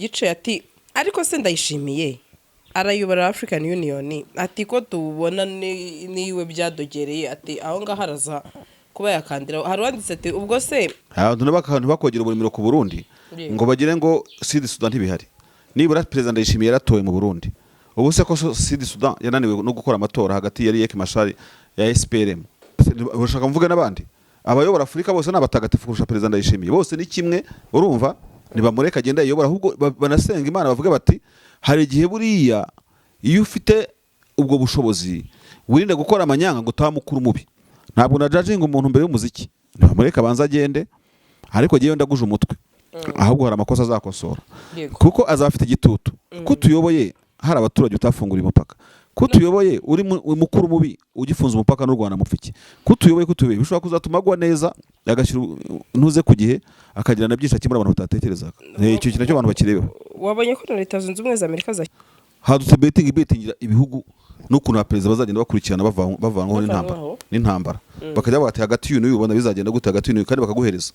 gice ati ariko se ndayishimiye arayobora African Union ati ko tubona niwe byadogereye ati aho ngaho haraza kuba yakandira hari wanditse ati ubwo se abantu bakogera uburimiro ku Burundi ngo bagire ngo Sud Sudan ntibihari nibura president Ndayishimiye yaratowe mu Burundi ubu se ko Sud Sudan yananiwe no gukora amatora hagati ya Riek Machar ya SPLM bashaka mvuga nabandi abayobora Afrika bose nabatagatifu kurusha president Ndayishimiye bose ni kimwe urumva nibamureka agenda yobora ahubwo banasenga Imana bavuga bati hari igihe buriya iyo ufite ubwo bushobozi wirinde gukora amanyanga ngo tamukuru mubi ntabwo na judging umuntu mbere y'umuziki nibamureka banza agende ariko giye ndaguje umutwe ahubwo hari amakosa azakosora kuko azafite igitutu kutuyoboye hari abaturage utafungura umupaka kutuyoboye uri mukuru mubi ugifunza umupaka n'u Rwanda mupfiki kutuyoboye bishobora kuzatuma agwa neza agashyira ntuze ku gihe akagira na byinshi akimura abantu batatekerezaga icyo kintu cyo abantu bakirebeho wabonye ko Leta Zunze Ubumwe za Amerika hadutse betting ibihugu n'ukuntu abaperezida bazagenda bakurikirana bavanwaho n'intambara bakajya bati hagati y'uyu ubona bizagenda gute hagati y'uyu kandi bakaguhereza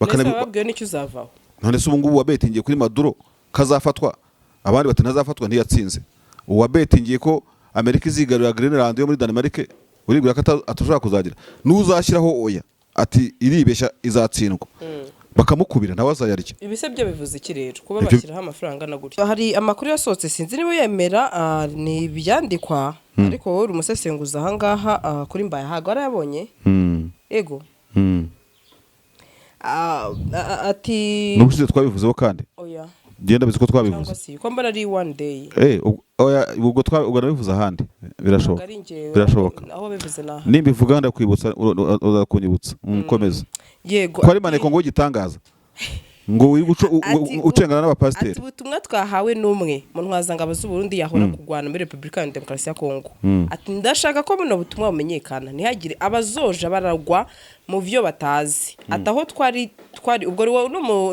bakanababwiye n'icyo uzavaho none se ubu ngubu wabetingiye kuri Maduro kazafatwa abandi bati ntazafatwa ntiyatsinze uwabetingiye ko Amerika izigarura Greenland yo muri Denmark uribwira ko atashaka kuzagira n'uzashyiraho oya ati iribeshya izatsindwa bakamukubira nawe azayarya ibise byo bivuze iki rero kuba bashyiraho amafaranga na gutya hari amakuru yasohotse sinzi niba yemera ni byandikwa ariko wowe umusesenguza aha ngaha kuri Mbaye hago arayabonye ego ati n'ubushize twabivuzeho kandi oya genda bizi ko twabivuze ko mbara ari one day oya ubwo twabivuze ahandi birashoboka aho bivuze naha nimbivuga ndakwibutsa uzakunyibutsa mukomeza yego ko ari maneko ngo gitangaza ngo ucengana n'abapasiteri ati ubutumwa twahawe n'umwe mu ntwazangabo z'u Burundi yahora kugwana muri Republika ya Demokarasi ya Kongo ati ndashaka ko buno butumwa bumenyekana ntihagire abazoja baragwa mu byo batazi ataho twari ubwo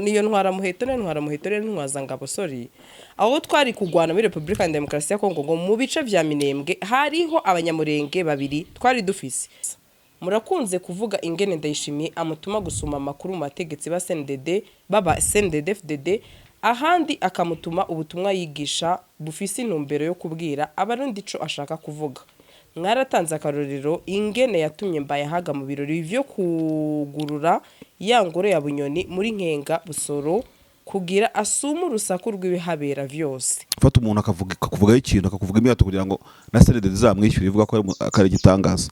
niyo ntwara muheto n'intwazangabo sorry aho twari kugwana muri Republika ya Demokarasi ya Kongo ngo mu bice vya Minembwe hariho abanyamurenge babiri twari dufise murakunze kuvuga ingene Ndayishimiye amutuma gusuma amakuru mu bategetsi ba CNDD baba CNDD FDD ahandi akamutuma ubutumwa yigisha bufise intumbero yo kubwira abarundi ico ashaka kuvuga mwaratanze akarorero ingene yatumye Mbaye haga mu birori byo kugurura ya ngoro ya Bunyoni muri Nkenga Busoro kugira asuma urusaku rw'ibihabera vyose fata umuntu akavuga ikintu akakuvuga imyato kugira ngo na CNDD zamwishyura ivuga ko ari gitangaza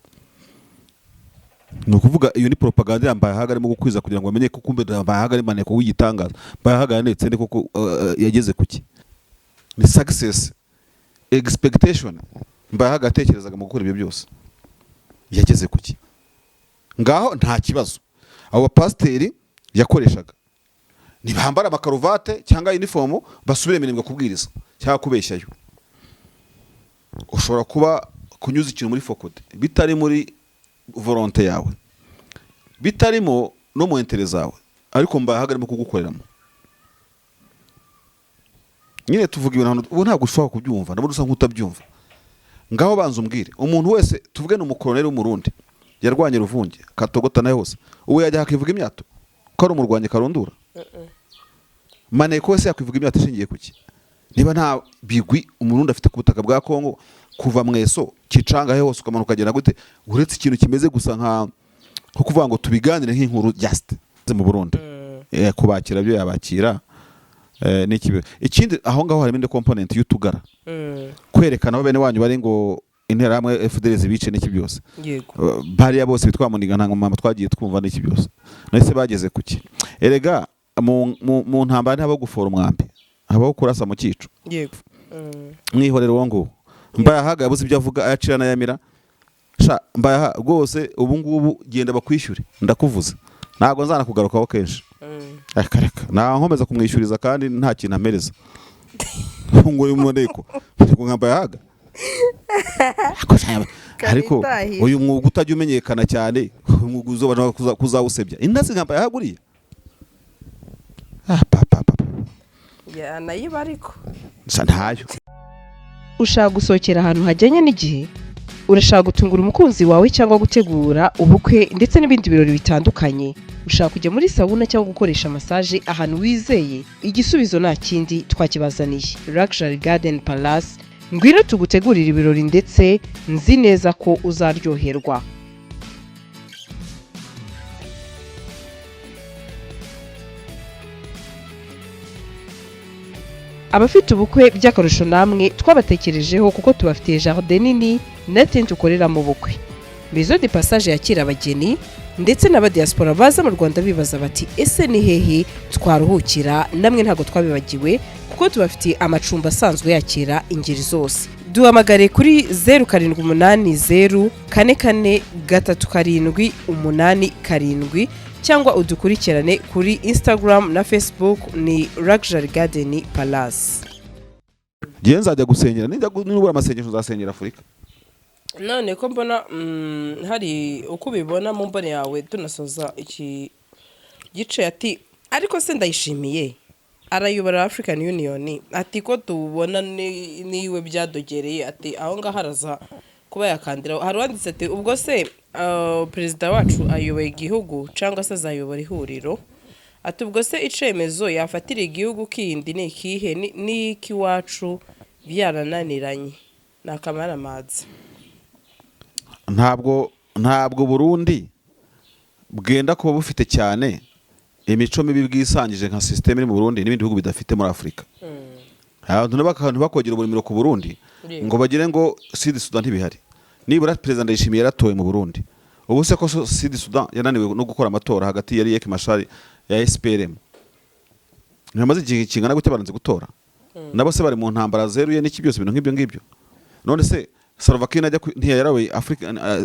nukuvuga iyo ni propaganda yambaye haga arimo gukwiza kugira ngo bamenye ko kumbe Mbaye haga ari maneko w'igitangaza Mbaye haga yanetse ne koko yageze kuki ni success expectation Mbaye haga atekerezaga mu gukora ibyo byose yageze kuki ngaho nta kibazo abo pasiteri yakoreshaga nibambara amakaruvate cyangwa uniform basubire Minembwe kubwiriza cyangwa kubeshyayo ushobora kuba kunyuza ikintu muri fokode bitari muri volonté yawe bitarimo no mu interest zawe ariko Mbaye haga arimo kugukoreramo nyine tuvuga ibintu ubu ntabwo ushobora kubyumva nabo dusa nk'utabyumva ngaho banza umbwire umuntu wese tuvuge n'umukoloneli w'umurundi yarwanye Ruvunge Katogota nayo hose ubu yajya hakivuga imyato ko ari umurwanye karundura maneko wese yakwivuga imyato ishingiye kuki niba nta bigwi umurundi afite ku butaka bwa Kongo kuva mweso kicanga he hose ukamanuka agenda gute uretse ikintu kimeze gusa nko kuvuga ngo tubiganire nk'inkuru just mu Burundi kubakira byo yabakira n'ikibe ikindi aho ngaho harimo indi component y'utugara kwerekana bene wanyu bari ngo intera hamwe FDL zibice n'iki byose bari bose bitwa muniga ntango mama twagiye twumva n'iki byose nahise bageze kuki erega mu ntambara ntabo gufora umwambi abo kurasa mu cyico yego mwihorero wongo Mbaye haga yabuze ibyo avuga ayacira na yamira sha Mbaye rwose ubu ngubu genda bakwishyure ndakuvuza ntago nzana kugarukaho kenshi akareka na nkomeza kumwishyuriza kandi nta kintu amereza ngo uyu mwoneko ngo Mbaye haga ariko uyu mwuga utajya umenyekana cyane umwuga uzobana kuzawusebya indazi Mbaye haguriye ya nayiba ariko ntayo ushaka gusohokera ahantu hajyanye n'igihe urashaka gutungura umukunzi wawe cyangwa gutegura ubukwe ndetse n'ibindi birori bitandukanye, ushaka kujya muri sauna cyangwa gukoresha massage ahantu wizeye, igisubizo nta kindi twakibazaniye. Luxury Garden Palace, ngwino tugutegurira ibirori ndetse nzi neza ko uzaryoherwa. Abafite ubukwe by'akarusho namwe twabatekerejeho kuko tubafitiye jardin nini na tent ukoreramo ubukwe. Maison de Passage yakira abageni ndetse n'abadiaspora baza mu Rwanda bibaza bati ese ni hehe twaruhukira, namwe ntago twabibagiwe kuko tubafitiye amacumbi asanzwe yakira ingeri zose. Duhamagare kuri 07844378 cyangwa udukurikirane kuri Instagram na Facebook ni Luxury Garden Palace. Gihe nzajya gusengera nubura amasengesho uzasengera Afurika. None ko mbona hari uko bibona mu mbone yawe tunasoza iki gice ati ariko se ndayishimiye arayobora African Union ati ko tubona niwe byadogereye ati aho ngaho haraza kuba yakandira. Hari wanditse ati ubwo se perezida wacu ayoboye igihugu cyangwa se azayobora ihuriro, ati ubwo se icemezo yafatira igihugu kindi ni ikihe n'iki wacu byarananiranye nakamara mazi. ntabwo Burundi bwenda kuba bufite cyane imico mibi bwisangije nka system iri mu Burundi n'ibindi bihugu bidafite muri Afrika. Abantu bakogera uburimiro ku Burundi ngo bagire ngo Sud Sudan ntibihari. Nibura perezida Ndayishimiye yaratoye mu Burundi. Ubu se ko Sud Sudan yananiwe no gukora amatora hagati yari Riek Machar ya SPLM. Ntamaze igihe kingana gute baranze gutora. Nabo se bari mu ntambara zeruye n'iki byose bintu nk'ibyo ngibyo. None se Salva Kiir najya ntiyarawe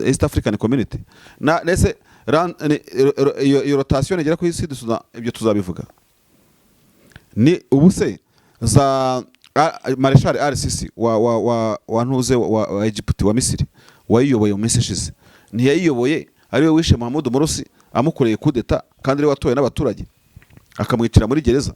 East African Community. Nese iyo rotation igera kuri Sud Sudan ibyo tuzabivuga. Ni ubu se za Marshal RCC wa ntuze wa Egypt wa Misiri wayiyoboye mu minsi ishize ntiyayiyoboye ari we wishe Mohamed Morsi amukoreye kudeta kandi ari watoye n'abaturage akamwicira muri gereza.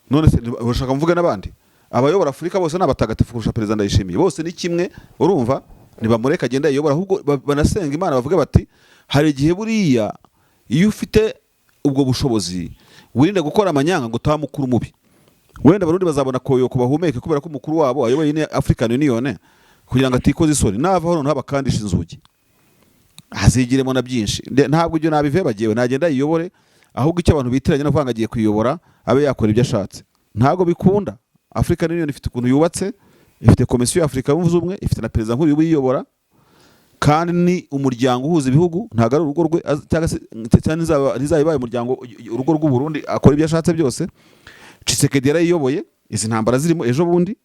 None se urashaka mvuga n'abandi abayobora Afurika bose n'abatagatifu kurusha perezida Ndayishimiye bose ni kimwe urumva ntibamureka agenda yiyobora ahubwo banasenga Imana bavuga bati hari igihe buriya iyo ufite ubwo bushobozi wirinde gukora amanyanga ngo utamukuru mubi. Wenda Barundi bazabona koyo kubahumeke kubera ko umukuru wabo ayoboye ni African Union kugira ngo atikoze isoni navaho none habakandisha inzugi hazigiremo na byinshi. Ntabwo ibyo nabive bagiyewe nagenda yiyobore ahubwo icyo abantu bitiranye no kwanga agiye kuyobora abe yakora ibyo ashatse. Ntago bikunda. African Union ifite ukuntu yubatse, ifite komisiyo ya Afrika y'ubumwe ubumwe, ifite na perezida nkuru y'ubiyobora kandi ni umuryango uhuza ibihugu ntago ari urugo rwe cyangwa se ntizayibaye umuryango urugo rw'u Burundi akora ibyo ashatse byose. Tshisekedi yarayiyoboye izi ntambara zirimo ejo bundi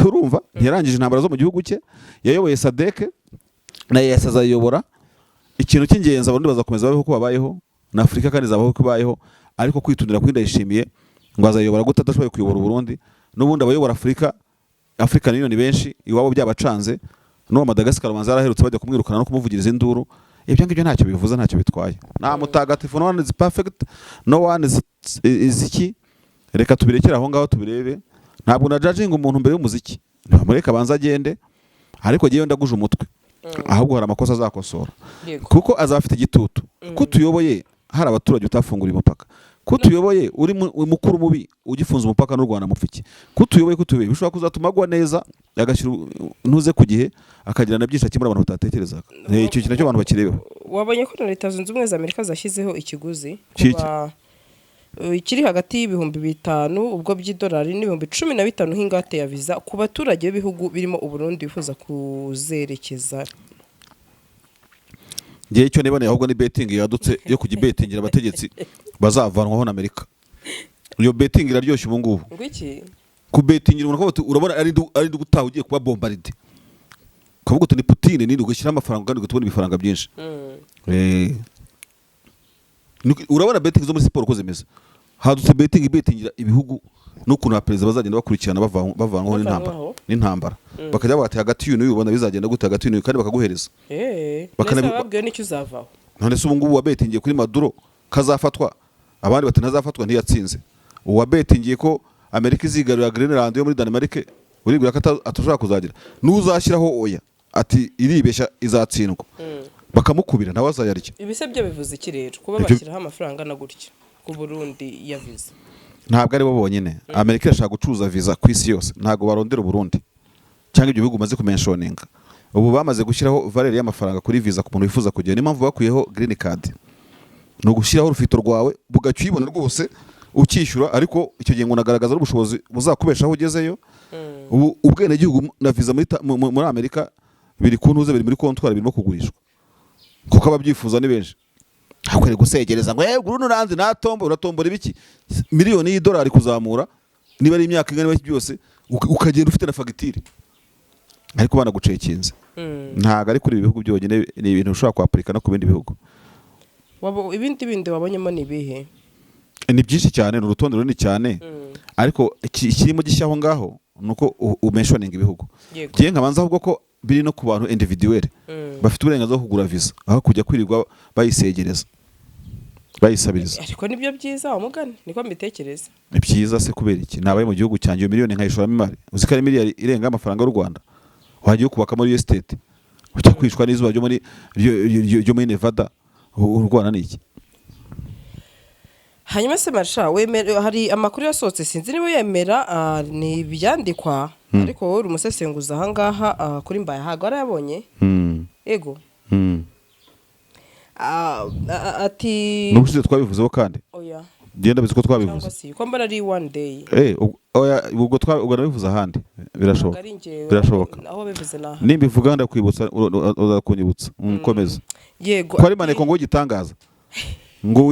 urumva ntiyarangije intambara zo mu gihugu cye yayoboye SADC na EAC azayobora. Ikintu cy'ingenzi Abarundi bazakomeza babeho ko babayeho na Afrika kandi zabaho ko babayeho ariko kwitundira kuri Ndayishimiye ngo azayobora gute adashoboye kuyobora Burundi n'ubundi abayobora African Union benshi iwabo byabacanze no Madagascar banza araherutse bajya kumwirukana no kumuvugiriza induru. Ibyo ngibyo ntacyo bivuze ntacyo bitwaye. Nta mutagatifu no one is perfect no one is iki. Reka tubirekera aho ngaho tubirebe. Ntabwo na judging umuntu mbere y'umuziki ntibamureka banza agende ariko giye ndaguje umutwe ahubwo hari amakosa azakosora kuko azafite igitutu ko tuyoboye hari abaturage utafungura imipaka ko tuyoboye uri mukuru mubi ugifunza umupaka n'u Rwanda mupfiki ko tuyoboye bishobora kuzatuma agwa neza agashyira ntuze ku gihe akagira na byinshi akimura abantu batatekerezaga. Icyo kintu cyo abantu bakirebeho. Wabonye ko Leta Zunze Ubumwe za Amerika zashyizeho ikiguzi kiri hagati y'ibihumbi 5 ubwo by'idolari n'ibihumbi 15 h'ingate ya visa ku baturage b'ibihugu birimo Uburundi bifuza kuzerekeza. Gihe cyo nibone ahubwo ni betting yadutse yo kugibetingira abategetsi bazavanwaho na Amerika. Iyo betting iraryoshye ubu ngubu. Ngwiki ku betingira umuntu ko urabona ari gutaha ugiye kuba bombarde. Kavuga uti ni Putin ni ugashyira amafaranga kandi gutubona ibifaranga byinshi. Urabona betting zo muri siporo ko zimeze. Hadutse betingira ibihugu n'ukuntu abaperezida bazagenda bakurikirana bavanwaho n'intambara. Bakajya bati hagati y'uyu ubona bizagenda gute hagati y'uyu kandi bakaguhereza. Bakanababwiye n'icyo uzavaho. None se ubu ngubu wabetingiye kuri Maduro kazafatwa abandi batanazafatwa ntiyatsinze. Uwabetingiye ko Amerika izigarura Greenland yo muri Denmark uribwira ko atashobora kuzagira n'uzashyiraho oya ati iribeshya izatsindwa bakamukubira nawe azayarya. Ibise byo bivuze iki rero kuba bashyiraho amafaranga na gutya ku Burundi ya visa? Ntabwo ari bo bonyine. Amerika irashaka gucuruza visa ku isi yose, ntabwo barondera Burundi cyangwa ibyo bihugu maze kumenshoninga. Ubu bamaze gushyiraho valeur y'amafaranga kuri visa ku muntu wifuza kugenda. Impamvu bakuyeho green card no gushyiraho urufito rwawe bugacyibona rwose ukishyura, ariko icyo gihe ngo nagaragaza ubushobozi buzakubeshaho ugezeyo. Ubu ubwene gihugu na visa muri Amerika biri kuntuze, biri muri kontwari, birimo kugurishwa kuko ababyifuza ni benshi. Hakwere gusegereza ngo Bruno Ranzi natombo uratombora ibiki miliyoni y'idolari kuzamura niba ari imyaka ingana byose ukagenda ufite na fagitire, ariko bana gucekinze. Ntago ari kuri ibihugu byonyine, ni ibintu ushobora kwaplika no ku bindi bihugu. Ibindi wabonyemo ni bihe? Ni byinshi cyane, ni urutonde runini cyane, ariko ikirimo gishyaho ngaho nuko umentioning ibihugu. Giye nkabanza ahubwo ko biri no ku bantu individuel bafite uburenganzira bwo kugura visa aho kujya kwirirwa bayisegereza bayisabiriza. Ariko nibyo byiza umugani, niko mbitekereza. Ni byiza se kubera iki? Nabaye mu gihugu cyanjye miliyoni nkayishoramo imari, uziko ari miliyari irenga amafaranga y'u Rwanda, wagiye kubaka muri estate ujya kwishwa n'izuba ryo muri Nevada, u Rwanda ni iki? Hanyuma se Marsha, hari amakuru yasohotse sinzi niba yemera ni ibyandikwa, ariko wowe uri umusesenguzi aha ngaha kuri Mbayahaga warayabonye? Ego. Ati n'ubushize twabivuzeho kandi oya genda bizi ko twabivuze ko mbara ari one day. Oya ubwo nabivuze ahandi birashoboka aho bivuze naha nimbivuga ndakwibutsa uzakunyibutsa komeza. Yego ko ari maneko ngo gitangaza ngo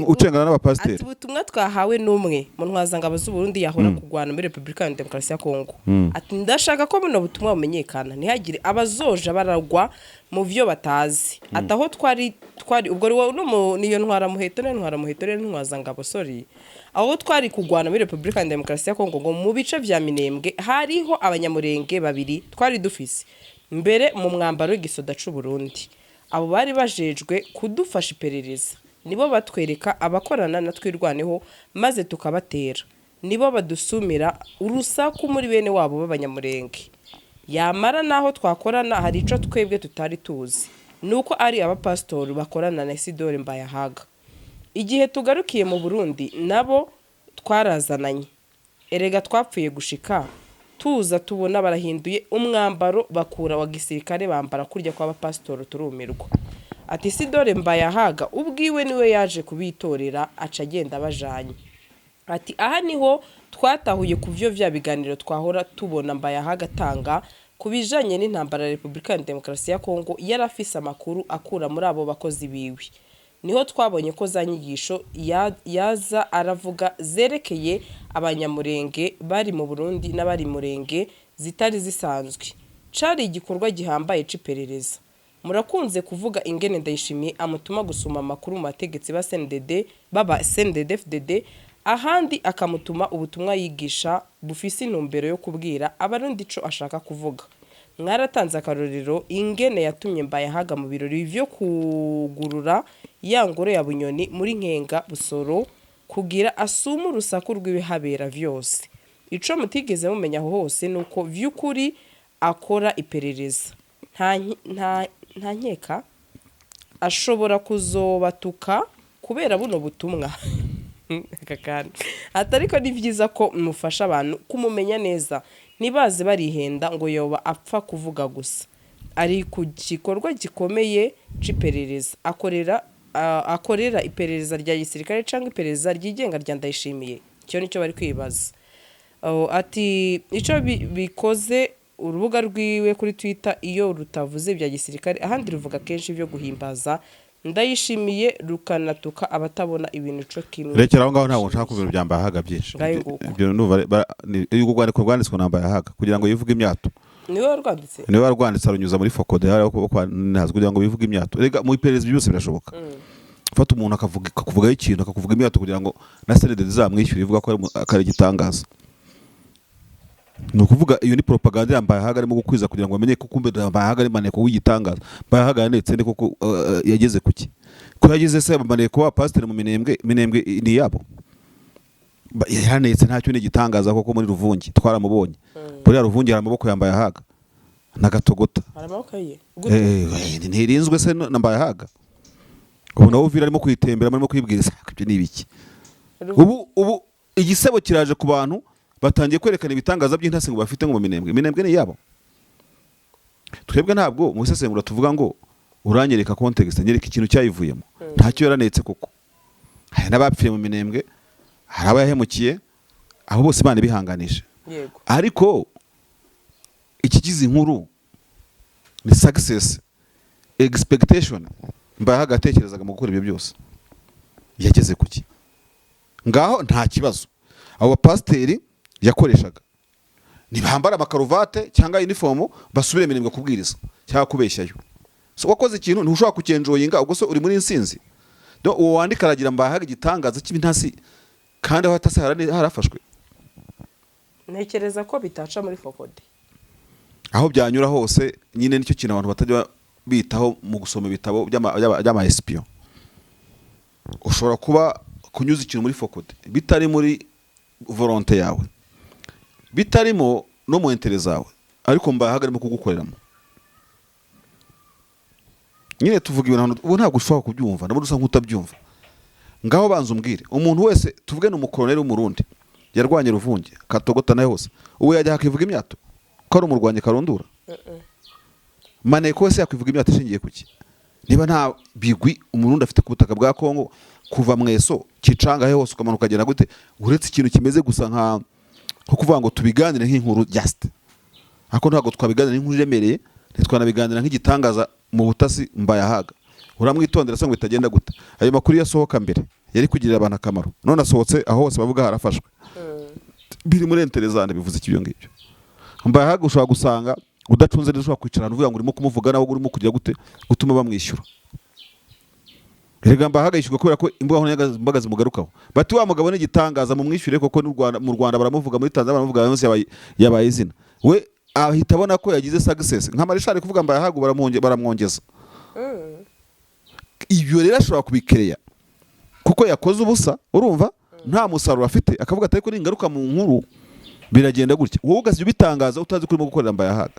ucengana n'abapasiteri. Ati ubutumwa twahawe n'umwe mu ntwazangabo z'u Burundi yahora kugwana muri Republika ya Demokarasi ya Kongo. Ati ndashaka ko buno butumwa bumenyekana ntihagire abazoja baragwa mu byo batazi. Ati aho twari ubwo niyo ntwara muhetore ntwazangabo sorry, aho twari kugwana muri Republika ya Demokarasi ya Kongo ngo mu bice vya Minembwe hariho abanyamurenge babiri twari dufise mbere mu mwambaro w'igisoda c'u Burundi. Abo bari bajejwe kudufasha iperereza, nibo batwereka abakorana na twirwaneho maze tukabatera, nibo badusumira urusaku muri bene wabo b'abanyamurenge. Yamara naho twakorana hari ico twebwe tutari tuzi, nuko ari abapastori bakorana na Isidore Mbayahaga. Igihe tugarukiye mu Burundi nabo twarazananye, erega twapfuye gushika tuza tubona barahinduye umwambaro bakura wa gisirikare bambara kurya kwa abapastori turumirwa. Ati Isidore Mbayahaga ubwiwe niwe yaje kubitorera aca agenda bajanye. Ati aha niho twatahuye kuvyo vya biganiro twahora tubona Mbayahaga tanga kubijanye n'intambara ya Republika ya Demokarasi ya Kongo, yarafise amakuru akura muri abo bakozi biwe. Niho twabonye ko za nyigisho yaza aravuga zerekeye abanyamurenge bari mu Burundi n'abari murenge zitari zisanzwe. Cari igikorwa gihambaye c'iperereza. Murakunze kuvuga ingene Ndayishimiye amutuma gusuma amakuru mu bategetsi ba CNDD baba CNDD-FDD, ahandi akamutuma ubutumwa yigisha bufise intumbero yo kubwira abarundi ico ashaka kuvuga. Mwaratanze akarorero ingene yatumye Mbayahaga mu birori byo kugurura ya ngoro ya Bunyoni muri Nkenga Busoro kugira asuma urusaku rw'ibihabera vyose. Ico mutigeze mumenya hose nuko vy'ukuri akora iperereza. Nta nkeka ashobora kuzobatuka kubera buno butumwa. Atariko ni vyiza ko mufasha abantu kumumenya neza, nibaze barihenda ngo yoba apfa kuvuga gusa. Ari ku gikorwa gikomeye c'iperereza akorera iperereza rya gisirikare cyangwa iperereza ryigenga rya Ndayishimiye. Cyo nico bari kwibaza. Ati ico bikoze urubuga rwiwe kuri Twitter iyo rutavuze bya gisirikare ahandi ruvuga kenshi byo guhimbaza Ndayishimiye rukanatuka abatabona ibintu cyo kimwe. Rekera aho ngaho ntabwo nshaka kubintu byambahaga byinshi. Ibyo nuva yuko rwanditswe n'Ambayahaga kugira ngo yivuge imyato. Niwe warwanditse. Niwe warwanditse arunyuza muri Focode hari ko ntazwi kugira ngo bivuge imyato. Rega mu iperereza byose birashoboka. Fata umuntu akavuga ikintu akakuvuga imyato kugira ngo na CNDD zamwishyura ivuga ko ari gitangaza. Nukuvuga iyo ni propaganda Mbayahaga arimo gukwiza kugira ngo bamenye ko kumbe Mbayahaga ari maneko w'igitangaza. Mbayahaga yanetse ne koko yageze kuki ko yageze se maneko wa pastor mu Minembwe ni yabo yanetse ntacyo ni gitangaza koko muri Ruvungi twaramubonye buriya Ruvungi hari amaboko yambaye ahaga na Gatogota amaboko ye ntirinzwe se nambaye ahaga ubu nawe Uvira arimo kuyitembera arimo kwibwiriza ibyo ni ibiki ubu igisebo kiraje ku bantu batangiye kwerekana ibitangaza by'intasi ngo bafite ngo Minembwe ni yabo. Twebwe ntabwo mu isesengura tuvuga ngo uranyereka context nyereka ikintu cyayivuyemo ntacyo yaranetse koko. Hari n'abapfiye mu Minembwe, hari abayahemukiye, aho bose Imana bihanganisha. Ariko ikigize inkuru ni success expectation mbaye hagatekerezaga mu gukora ibyo byose yageze kuki ngaho nta kibazo. Abo bapasteri yakoreshaga nibambara amakaruvate cyangwa uniform basubire Minembwe kubwiriza cyangwa kubeshyayo. So wakoze ikintu ntushobora kukenjoyinga ubwo so uri muri insinzi. Do uwo wandika aragira mbaye haga igitangaza cy'ibintasi kandi aho atase harafashwe. Ntekereza ko bitaca muri Fokode. Aho byanyura hose nyine nicyo kintu abantu batajya bitaho mu gusoma ibitabo by'ama espion. Ushobora kuba kunyuza ikintu muri Fokode bitari muri volonté yawe, bitarimo no mu intérêt zawe, ariko mbaye hagarimo kugukoreramo. Nyine tuvuga ibintu ubu ntabwo ushobora kubyumva nabo dusa nk'utabyumva. Ngaho banza umbwire umuntu wese tuvuge no umukoloneli w'umurundi yarwanye Ruvungi Katogota nayo hose ubu yajya hakivuga imyato ko ari umurwanye Karundura. Maneko wese yakwivuga imyato ishingiye kuki? Niba nta bigwi umurundi afite ku butaka bwa Kongo kuva mweso kicanga he hose ukamanuka agenda gute uretse ikintu kimeze gusa nko kuvuga ngo tubiganire nk'inkuru just. Ako ntabwo twabiganira nk'inkuru iremereye, ntitwanabiganira nk'igitangaza mu butasi mbaye ahaga. Uramwitondera se ngo itagenda gute. Ayo makuru yasohoka mbere yari kugirira abantu akamaro. None asohotse aho hose bavuga harafashwe. Biri muri interezane bivuze ikibyo ngibyo. Mbaye ahaga ushobora gusanga udacunze neza kwicarana uvuga ngo urimo kumuvuga nawe urimo kugira gute gutuma bamwishyura. Erega mbaye ahaga yishyurwa kubera ko imbuga zimugarukaho. Bati wa mugabo n'igitangaza mu mwishyure koko mu Rwanda baramuvuga, muri Tanzania baramuvuga, yose yabaye izina. We ahita abona ko yagize success nka Marishari kuvuga mbaye ahaga baramwongeza. Ibyo rero ashobora kubikereya kuko yakoze ubusa urumva nta musaruro afite akavuga atari ko n'ingaruka mu nkuru biragenda gutya. Wowe ugasije bitangaza utazi kurimo gukorera mbaye ahaga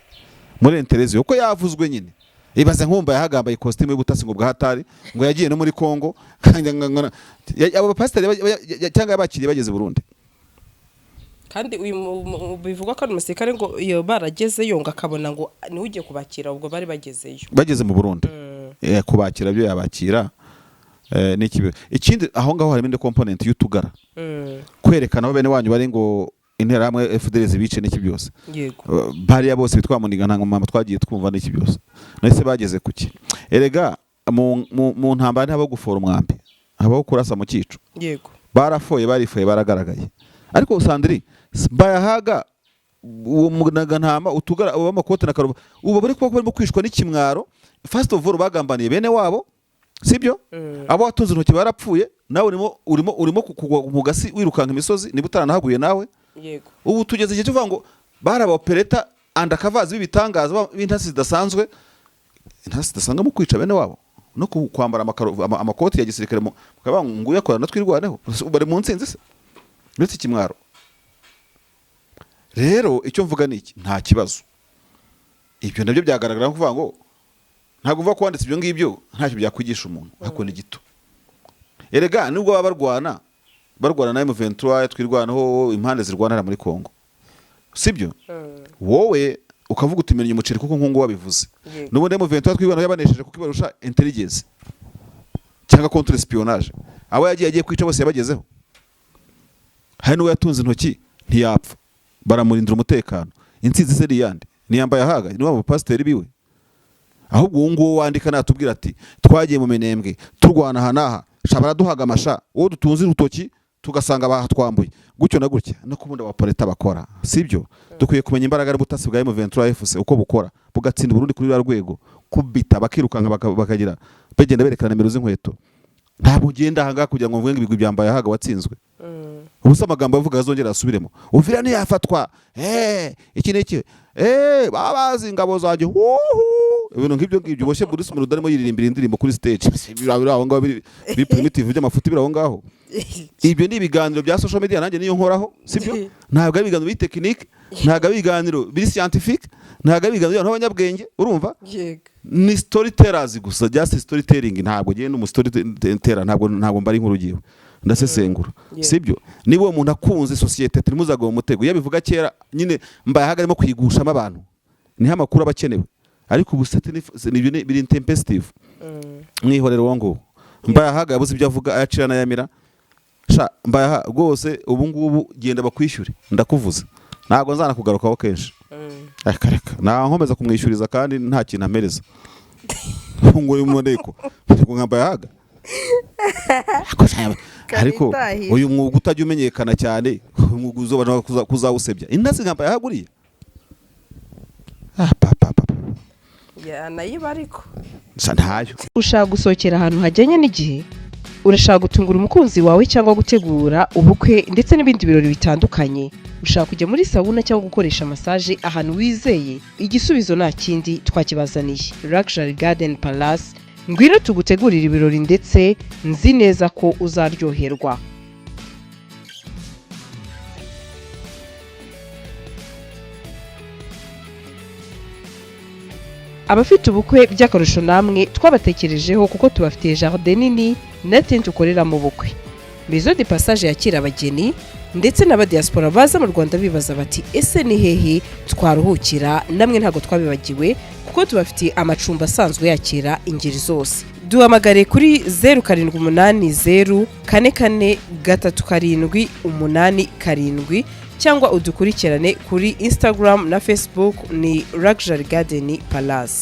muri interezi uko yavuzwe nyine. Ibaze nkumba yahagambaye costume y'ubutasi ngo bwahatari ngo yagiye no muri Kongo kandi abo pastor cyangwa yabakiriye bageze Burundi. Kandi uyu bivuga ko umusirikare ngo iyo barageze yonga akabona ngo ni ugiye kubakira ubwo bari bagezeyo bageze mu Burundi. Kubakira byo yabakira n'ikibe. Ikindi aho ngaho harimo indi component y'utugara kwerekana aho bene wanyu bari ngo intera hamwe FDL zibice n'iki byose. Yego. Bari bose bitwa muniga ntango mama twagiye twumva n'iki byose. Nahise bageze kuki. Erega mu ntambara ntabo gufora umwambi. Abo kurasa mu cyico. Yego. Barifoye baragaragaye. Ariko Sandri mbaye ahaga uwo munaga ntama utugara abo bamakote na karuba ubu bari kuba barimo kwishwa n'ikimwaro. First of all bagambaniye bene wabo sibyo abo watunze intoki barapfuye nawe urimo kugwa mu gasi wirukanka imisozi niba utaranahaguye nawe. Yego. Ubu tugeze igihe tuvuga ngo baraba opereta undercover bibitangaza b'intasi zidasanzwe mu kwica bene wabo no kwambara amakoti ya gisirikare mukaba nguye akora natwe irwaneho bari mu nsinzi se ndetse kimwaro. Rero icyo mvuga niki nta kibazo ibyo nabyo byagaragara kuvuga ngo ntabwo uva kwanditse ibyo ngibyo ntacyo byakwigisha umuntu hakone gito. Erega nubwo baba barwana na M23 twirwanaho impande zirwanira muri Kongo sibyo. Wowe ukavuga utimenye umuceri kuko nkungu wabivuze n'ubundi M23 twirwanaho yabanesheje kuko ibarusha intelligence cyangwa contre espionnage. Abo yagiye kwica bose yabagezeho. Hari n'uwo yatunze intoki ntiyapfa baramurindira umutekano. Insinzi se riyande niyambaye ahaga ni wabo pasiteri biwe. Ahubwo uwo nguwo wandika natubwira ati twagiye mu Minembwe turwana hanaha shabara duhaga amasha uwo dutunze urutoki tugasanga bahatwambuye gutyo na gutya no kubunda wa poleta bakora sibyo. Dukwiye kumenya imbaraga y'ubutasi bwa M23 FC uko bukora bugatsinda Burundi kuri rwego kubita bakirukanka bakagira bagenda berekana nimero z'inkweto. Ntabwo ugenda hanga kugira ngo mvuge ibigwi byambaye ahaga watsinzwe. Ubusa amagambo avuga azongera asubiremo. Uvira ni yafatwa iki n'iki babazi ingabo zaje ibintu nk'ibyo ngibyo boshye Bruce Melody arimo yiririmbira indirimbo kuri stage biri aho ngaho biri primitive by'amafuti biri aho ngaho. Ibyo ni ibiganiro bya social media nanjye niyo nkoraho sibyo, ntabwo ari ibiganiro biri technique, ntabwo ari ibiganiro biri scientifique, ntabwo ari ibiganiro by'abanyabwenge urumva, ni storytellers gusa, just storytelling. Ntabwo giye no storyteller, ntabwo mbari inkuru giwe ndasesengura sibyo. Niba uwo muntu akunze societe turimuzaga mu mutego yabivuga kera nyine mbaye hagarimo kwigushamo abantu niho amakuru abakenewe, ariko ubusate biri intempestive mwihorero wongo mbaye haga yabuze ibyo avuga ayacira na yamira sha mbaye rwose ubu ngubu genda bakwishyure ndakuvuza ntabwo nzana kugarukaho kenshi akareka na nkomeza kumwishyuriza kandi nta kintu amereza ngo uyu mundeko nkambaye haga ariko uyu mwuga utajya umenyekana cyane, umwuga uzobana kuzawusebya inasi nkambaye haguriye nayiba ariko ntayo. Ushaka gusohokera ahantu hajyanye n'igihe, urashaka gutungura umukunzi wawe cyangwa gutegura ubukwe ndetse n'ibindi birori bitandukanye, ushaka kujya muri sauna cyangwa gukoresha massage ahantu wizeye, igisubizo nta kindi twakibazaniye. Luxury Garden Palace, ngwino tugutegurira ibirori ndetse nzi neza ko uzaryoherwa. Abafite ubukwe by'akarusho namwe twabatekerejeho kuko tubafitiye jardin nini na tent ukorera mu bukwe. Maison de Passage yakira abageni ndetse n'abadiaspora baza mu Rwanda bibaza bati ese ni hehe twaruhukira, namwe ntago twabibagiwe kuko tubafitiye amacumbi asanzwe yakira ingeri zose. Duhamagare kuri 07844378 cyangwa udukurikirane kuri Instagram na Facebook ni Luxury Garden Palace.